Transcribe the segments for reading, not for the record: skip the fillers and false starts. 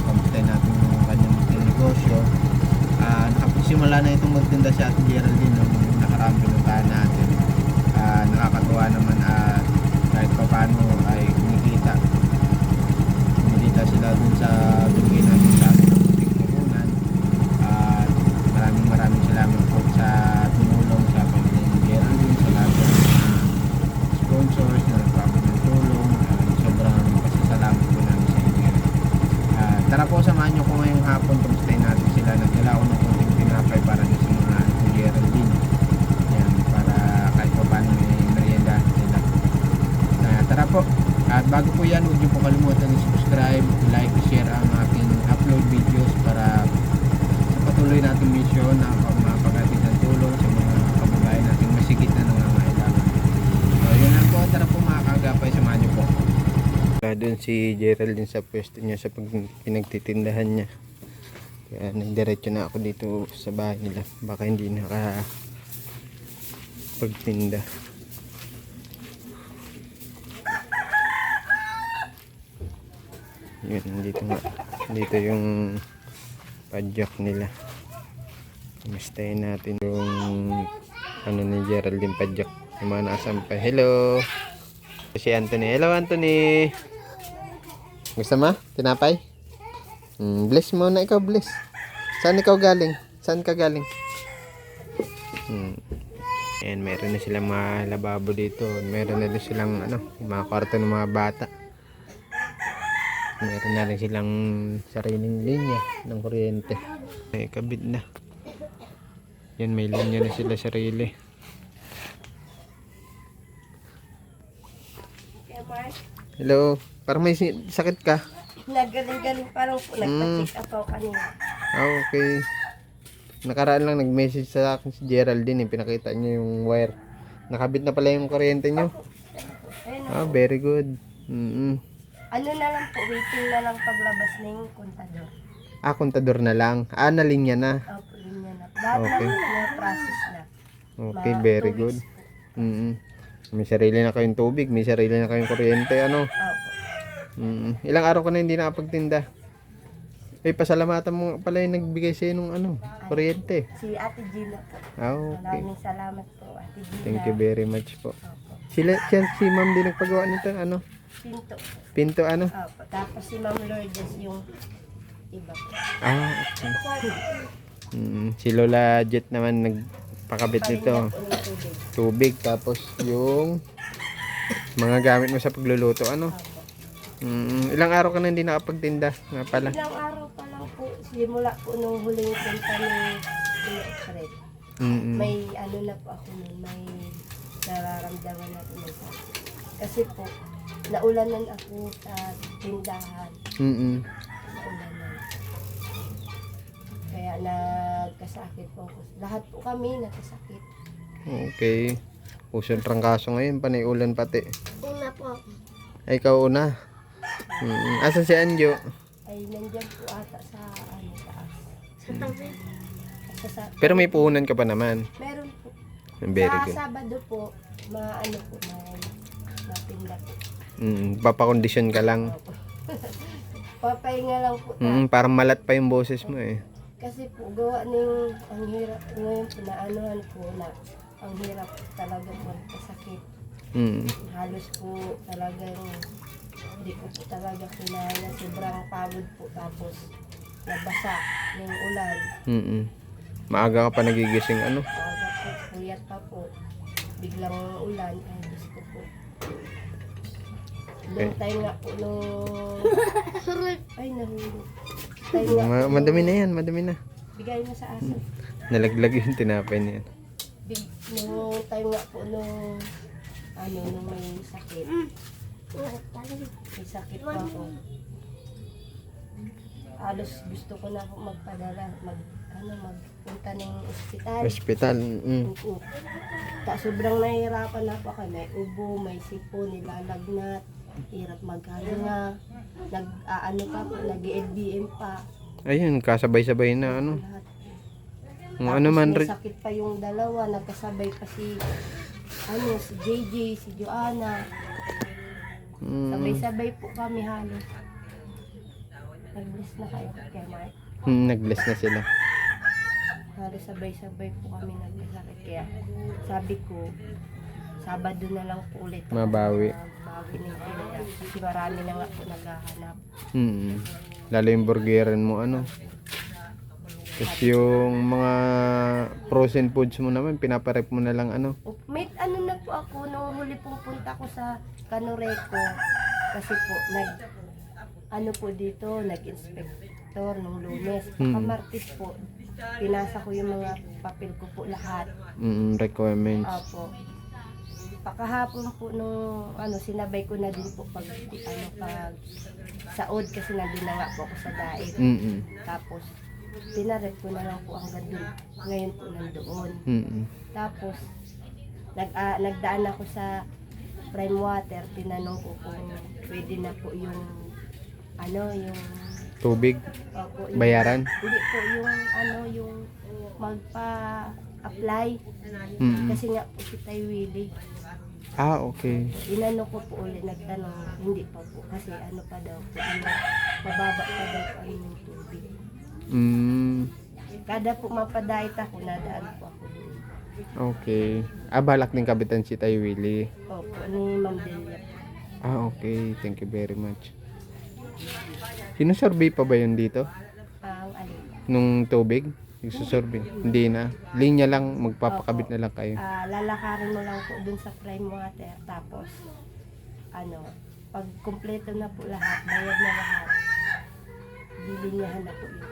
kamustahin natin yung kanyang negosyo. Nakasimula na itong magtinda si Ate Geraldine nung nakaraang pinuntahan natin. Nakakatuwa naman at kahit pa paano ay kumikita sila dun sa binigay natin sa atin ng puhunan. At maraming salamat po sa tumulong sa pamilya ni Geraldine, sa lahat ng sponsors na nagpapag ng tulong. Sobrang pasasalamat po namin sa inyo. Tara po, samahan nyo ko ngayong hapon, kamustahin natin sila. Nagdala ako ng konting tinapay para sa mga ni Geraldine. Yan, para kahit pa paano may merienda sila. Tara po. At bago po yan, huwag nyo po kalimutan i-subscribe, like, share ang aking upload videos para sa patuloy nating mission na mapaghatid ng tulong sa mga kababayan nating masigit na nangangailangan. So yun lang po, tara po mga kaagapay, samahan nyo po. Doon si Geraldine sa pwesto niya sa pinagtitindahan niya. Kaya nagdiretso na ako dito sa bahay nila. Baka hindi pagtinda. Yun, dito yung padjak nila. Kamustahin natin yung ano ni Geraldine padjak, yung mga nakasampay. Hello si Anthony. Hello Anthony, gusto mo tinapay? Bless mo na ikaw, bless. Saan ikaw galing? Saan ka galing? Ayan, meron na silang mga lababo dito. Meron na din silang mga kwarto ng mga bata. Meron na rin silang sariling linya ng kuryente. May kabit na. Yan, may linya na sila sarili. Hello, parang may sakit ka? Nagaling-galing parang po, nagpa-check up ako kanina. Okay. Nakaraan lang nag-message sa akin si Geraldine, pinakita niya yung wire. Nakabit na pala yung kuryente niyo. Very good. Ano na lang po, waiting na lang paglabas na yung kontador. Kontador na lang. Nalinya na. Opo, linya na. Lahat Okay. na process na. Okay, very good. May sarili na kayong tubig, may sarili na kayong kuryente, Opo. Ilang araw ka na hindi nakapagtinda? Pasalamatan mo pala yung nagbigay sa'yo nung kuryente. Si Ate Gina po. Okay. Maraming salamat po, Ate Gina. Thank you very much po. Opo. Si ma'am din nagpagawa nito, Pinto. Pinto, Opo. Tapos si Ma'am Lourdes yung iba po. Okay. Si Lola Jet naman nagpakabit nito. Parinya po ng tubig. Tubig, tapos yung mga gamit mo sa pagluluto, Opo. Ilang araw ka na hindi nakapagtinda nga pala? Ilang araw pa lang po, simula po nung huling punta ni Fred. May na po ako nun, may nararamdaman na po ng sakit. Kasi po, naulanan ako sa tindahan. Naulanan. Kaya nagkasakit po ako. Lahat po kami nagkasakit. Okay. Pusong trangkaso ngayon, panay ulan pati. Una po, Ay, ikaw una. Asan si Anjo? ay nandyan po ata sa taas. Sa tabi? Pero may puhunan ka pa naman. Meron po. Very Sa good. Sabado po, may napinda po. Papakondisyon ka lang. Papahinga lang po Parang malat pa yung boses mo eh. kasi po gawa ng ang hirap ngayon po naanuhan ko na ang hirap talaga po kasakit. Halos po talagang hindi ko po talaga kinaya, sobrang pagod po, tapos nabasa ng ulan. Maaga ka pa nagigising Aga po, puyat pa po, biglang ulan, ay gusto po. Nung time nga po ay nahulog. Time nga po Madami na yan, madami na. bigay mo sa aso. Nalaglag yung tinapay niya. Nung time nga po nung may sakit. May sakit pa ako. Halos gusto ko na ako magpadala, magpunta ng ospital. Hospital. Oo. Sobrang nahihirapan ako kay may ubo, may sipo, nilalagnat, hirap maghahinga, pa po, nag-LBM pa. Ayun, kasabay-sabay na Lahat. Ano man May sakit pa yung dalawa, nagkasabay pa si JJ, si Joanna. Sabay-sabay po kami halos. nag-bless na kayo kay Mark. Nag-bless na sila. Halos sabay-sabay po kami nagkasakit. Kaya sabi ko, Sabado na lang po ulit. ako Mabawi. Mabawi ng tinda. Kasi marami na nga po naghahanap. Lalo yung burgeran mo ano. Tapos yung mga frozen foods mo naman, pinaparep mo na lang ano. May ano na po ako, nung huli pong punta ko sa Canoreco. Kasi po, ano po dito, nag-inspector nung Lunes. Martes po, pinasa ko yung mga papel ko po lahat. Requirements. Opo. Pakahapon po nung sinabay ko na din po pag saod kasi nandun na nga po ako sa daig. Tapos pinarep ko na lang po hanggang dun. Ngayon po nandoon. Tapos nagdaan ako sa Prime Water, tinanong ko kung pwede na po yung yung Tubig, opo, bayaran. Hindi po yung magpa-apply. Kasi nga po si Tay Willie. Okay. Inano ko po ulit, nagtanong, hindi pa po. Kasi ano pa daw po, mababa pa daw po yung tubig. Kada po mapadait ako, nadaan po ako doon. Okay. Balak din kabitan si Tay Willie. Opo, ni Ma'am Delia. Okay. Thank you very much. Sinusurvey pa ba yun dito? Ang alin. Nung tubig? Nagsusurvey? Hindi na. Linya lang, magpapakabit na lang kayo. Lalakarin mo lang po dun sa Prime Water. Tapos, pag kumpleto na po lahat, bayad na lahat, bilinyahan na po yun.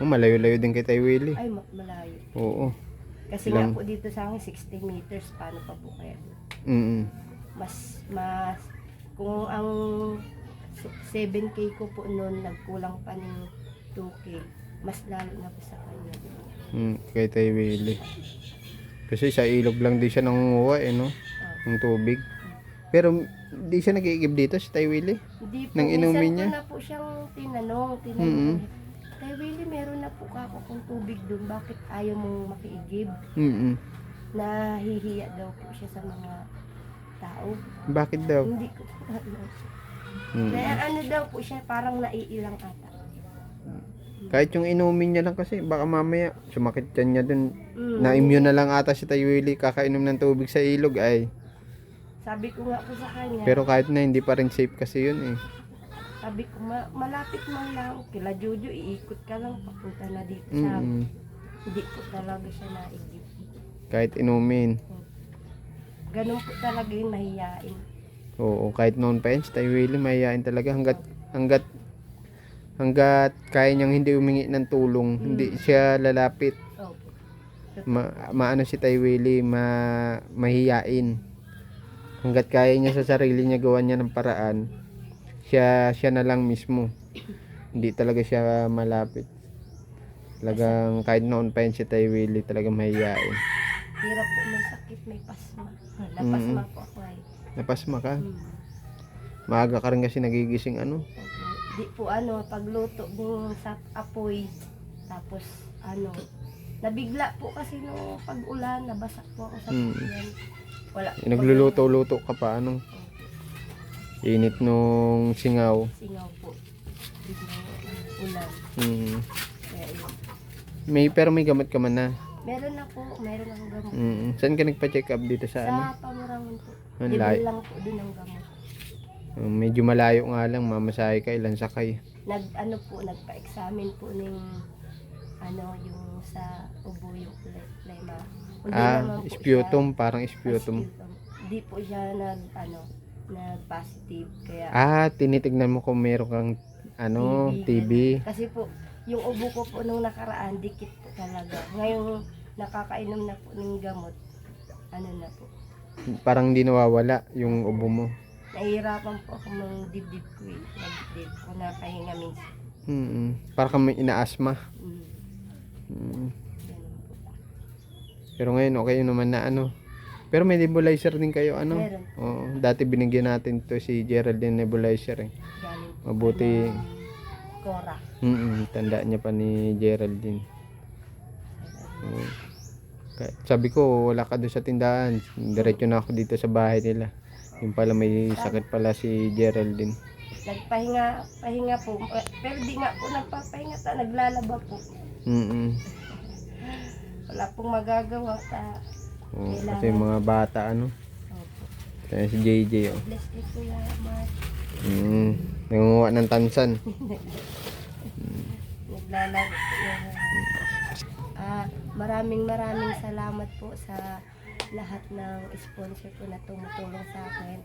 Malayo-layo din kay Tay Willie. Ay, malayo. Oo. Kasi nga po dito sa akin, 60 meters. Paano pa po kaya? Mas, kung ang 7K ko po noon, nagkulang pa ng 2K. Mas lalo na po sa kanya. Kay Tay Willie. Kasi sa ilog lang din siya nangunguha no? Ng tubig. Pero di siya nag-iigib dito si Tay Willie? Hindi po. Nang inumin niya? Minsan ko na po siyang tinanong. Tay Willie, meron na po ako kung tubig doon. Bakit ayaw mong makiigib? Nahihiya daw po siya sa mga tao. Bakit daw? Hindi ko po alam. Kaya daw po siya, parang naiilang ata. Kahit yung inumin niya lang kasi baka mamaya sumakit yan niya dun. Na-immune na lang ata si Tay Willie kakainom ng tubig sa ilog ay. Sabi ko nga po sa kanya. Pero kahit na hindi pa rin safe kasi yun Sabi ko malapit man lang kila Jojo, iikot ka lang papunta na dito sa hindi po talaga siya naigib. Kahit inumin. Ganun po talaga yung mahiyain. Oo, kahit noon pa yan si Tay Willie mahiyain talaga hanggat kaya niyang hindi humingi ng tulong, hindi siya lalapit. Opo. Maano si Tay Willie, mahiyain. Hanggat kaya niya sa sarili niya gawa niya ng paraan, siya na lang mismo. Hindi talaga siya malapit. Talagang kahit noon pa yan si Tay Willie, talagang mahiyain. Hirap po, may sakit, may pasma. Napasma po ako ay. Napasma ka? Maaga ka rin kasi nagigising Di po pagluto ng sa apoy, tapos nabigla po kasi no pag-ulan, nabasak po ako sa yan. Wala. Nagluluto-luto ka pa Init nung singaw. Singaw po. Biglang ulan. Kaya yun. Pero may gamot ka man na. Meron akong gamot. Saan ka nagpa-check up dito sa Sa Pamurangon po. Ang Libre lang po doon ang gamot. Medyo malayo nga lang, mamasahe ka, ilan sakay. Nagpa-examine po ng yung sa ubo yung plema. Sputum, parang sputum. Hindi po siya nag-positive. Kaya tinitignan mo kung meron kang TB. Kasi po, yung ubo ko po nung nakaraan, dikit po talaga. Ngayon, nakakainom na po ng gamot, na po. Parang hindi nawawala yung ubo mo. Nahihirapan po ako ng dibdib ko Nagdibdib ko na kahinga minsan. Parang kami ina-asthma. Pero ngayon okay naman na Pero may nebulizer din kayo Meron. Oo, dati binigyan natin to si Geraldine nebulizer Galing po. Mabuti. Cora. Tanda niya pa ni Geraldine. Sabi ko wala ka doon sa tindahan. Diretso na ako dito sa bahay nila. Yung pala may sakit pala si Geraldine. Pahinga po. Pero di nga po nagpapahinga ta, naglalaba po. Wala pong magagawa ta. Oo, kasi mga bata ano. Opo. Kaya si JJ oh. Bless you Kuya Mark. Nangunguha ng tansan. Naglalaro po yan. Maraming salamat po sa lahat ng sponsor ko na tumutulong sa akin.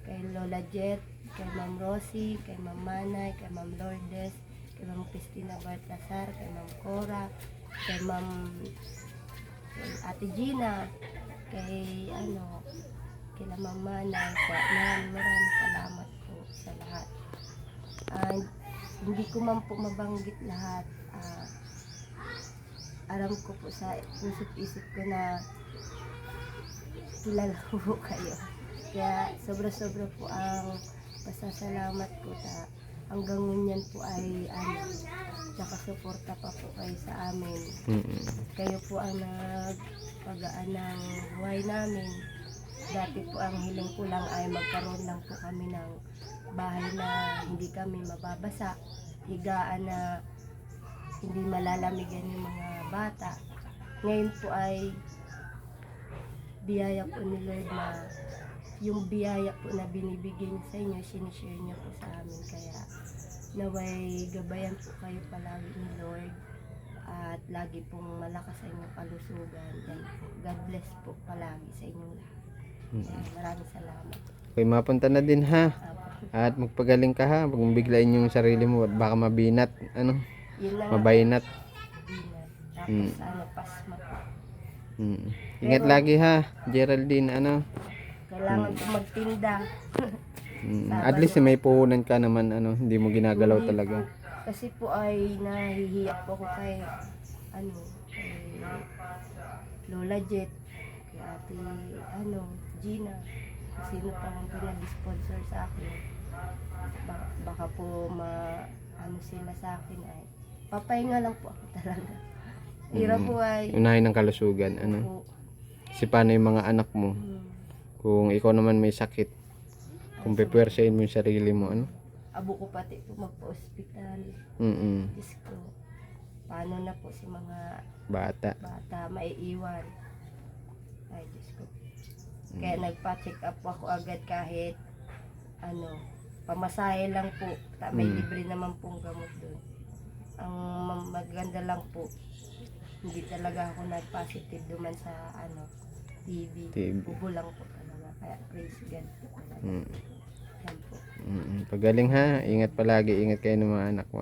Kay Lola Jet, kay Ma'am Rosie, kay Ma'am Manay, kay Ma'am Lourdes, kay Ma'am Cristina Baltasar, kay Ma'am Cora, kay kay Ate Gina, kay kay Ma'am Manay. Maraming salamat po sa lahat. Hindi ko man po mabanggit lahat. Alam ko po sa isip ko na kilala ko po kayo. Kaya sobra po ang pasasalamat ko ta hanggang ngunyan po ay nakasuporta pa po kayo sa amin. Kayo po ang nagpagaan ng buhay namin. Dati po ang hiling ko lang ay magkaroon lang po kami ng bahay na hindi kami mababasa, higaan na hindi malalamigan yung mga bata. Ngayon po ay biyaya po ni Lord na yung biyaya po na binibigay niyo sa inyo, sinishare niyo po sa amin. Kaya naway gabayan po kayo palagi ni Lord at lagi pong malakas sa inyong kalusugan. And God bless po palagi sa inyong lahat. Maraming salamat. Okay, mapunta na din ha. At magpagaling ka ha. Huwag mong biglain yung sarili mo at baka mabinat. Yun lang Mabainat. Tapos pasma po. Ingat lagi ha, Geraldine. Kailangan po magtinda. At least may puhunan ka naman, hindi mo ginagalaw Hindi talaga. po. Kasi po ay nahihiya po ako kay kay Lola Jet, kay Ate Gina, sino pa man po nag-sponsor sa akin. Baka po sila sa akin ay papahinga lang po ako talaga. Hirap po ay Unahin ng kalusugan, po. Kasi paano yung mga anak mo? Kung ikaw naman may sakit, kung pepwersahin mo yung sarili mo, Abo ko pati po magpa-hospital. Diyos ko, paano na po si mga Bata. maiiwan. Ay, Diyos ko. Kaya nagpa-check up po ako agad kahit pamasahe lang po. May libre naman pong gamot doon. Ang maganda lang po, hindi talaga ako nag-positive duman sa TV. Bubo lang po talaga. Kaya praise God po talaga. Yan po. Pagaling ha, ingat palagi, ingat kayo ng mga anak mo.